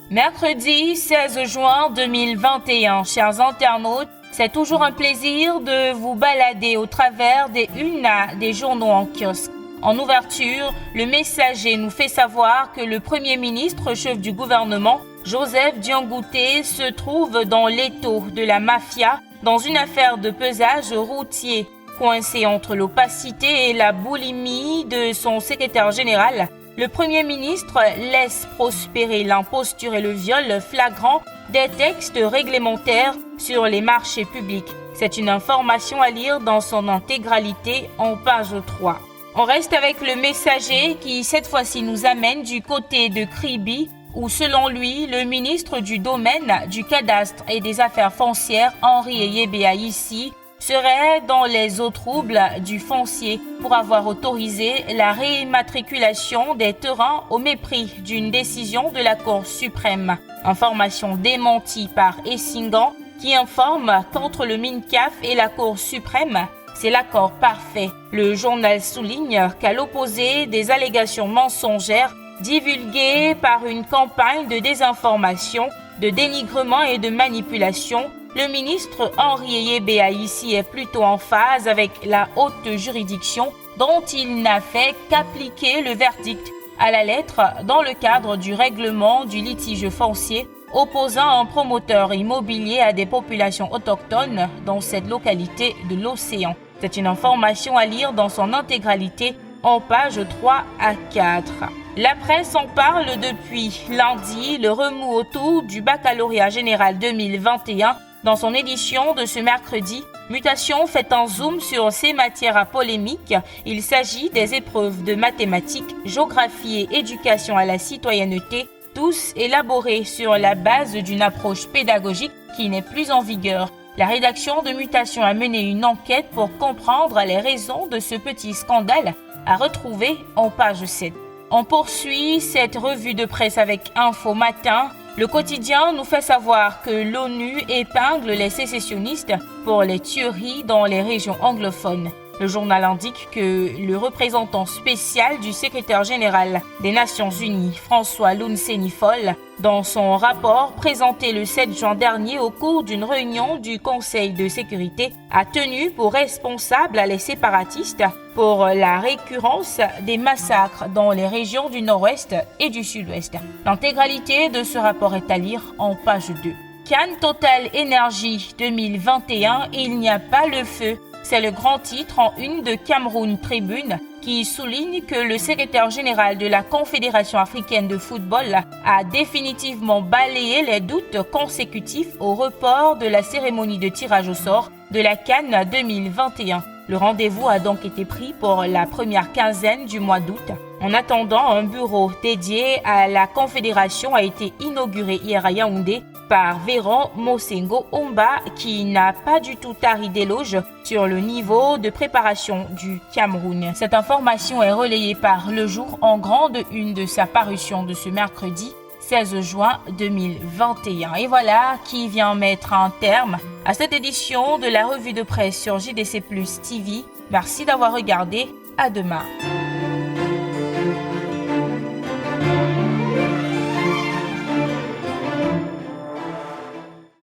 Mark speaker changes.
Speaker 1: Mercredi 16 juin 2021, chers internautes, c'est toujours un plaisir de vous balader au travers des unes des journaux en kiosque. En ouverture, le Messager nous fait savoir que le Premier ministre, chef du gouvernement, Joseph Diangoutè, se trouve dans l'étau de la mafia dans une affaire de pesage routier. Coincé entre l'opacité et la boulimie de son secrétaire général, le Premier ministre laisse prospérer l'imposture et le viol flagrant des textes réglementaires sur les marchés publics. C'est une information à lire dans son intégralité en page 3. On reste avec le Messager qui, cette fois-ci, nous amène du côté de Kribi, où, selon lui, le ministre du Domaine, du Cadastre et des Affaires foncières, Henri Eyebea-Issi, serait dans les eaux troubles du foncier pour avoir autorisé la réimmatriculation des terrains au mépris d'une décision de la Cour suprême. Information démentie par Essingan qui informe qu'entre le MINCAF et la Cour suprême, c'est l'accord parfait. Le journal souligne qu'à l'opposé des allégations mensongères divulguées par une campagne de désinformation, de dénigrement et de manipulation, le ministre Henri Eyebea-Issi est plutôt en phase avec la haute juridiction dont il n'a fait qu'appliquer le verdict à la lettre dans le cadre du règlement du litige foncier opposant un promoteur immobilier à des populations autochtones dans cette localité de l'océan. C'est une information à lire dans son intégralité en pages 3 à 4. La presse en parle depuis lundi, le remous autour du baccalauréat général 2021. Dans son édition de ce mercredi, Mutation fait un zoom sur ces matières à polémique. Il s'agit des épreuves de mathématiques, géographie et éducation à la citoyenneté, tous élaborés sur la base d'une approche pédagogique qui n'est plus en vigueur. La rédaction de Mutation a mené une enquête pour comprendre les raisons de ce petit scandale à retrouver en page 7. On poursuit cette revue de presse avec Info Matin. Le quotidien nous fait savoir que l'ONU épingle les sécessionnistes pour les tueries dans les régions anglophones. Le journal indique que le représentant spécial du secrétaire général des Nations Unies, François Louncenifol, dans son rapport présenté le 7 juin dernier au cours d'une réunion du Conseil de sécurité, a tenu pour responsables les séparatistes pour la récurrence des massacres dans les régions du Nord-Ouest et du Sud-Ouest. L'intégralité de ce rapport est à lire en page 2. Cannes Total Énergie 2021, il n'y a pas le feu. C'est le grand titre en une de Cameroun Tribune qui souligne que le secrétaire général de la Confédération africaine de football a définitivement balayé les doutes consécutifs au report de la cérémonie de tirage au sort de la CAN 2021. Le rendez-vous a donc été pris pour la première quinzaine du mois d'août. En attendant, un bureau dédié à la Confédération a été inauguré hier à Yaoundé par Véran Mosengo Omba qui n'a pas du tout tari d'éloge sur le niveau de préparation du Cameroun. Cette information est relayée par Le Jour en grande une de sa parution de ce mercredi 16 juin 2021. Et voilà qui vient mettre un terme à cette édition de la revue de presse sur JDC Plus TV. Merci d'avoir regardé. À demain.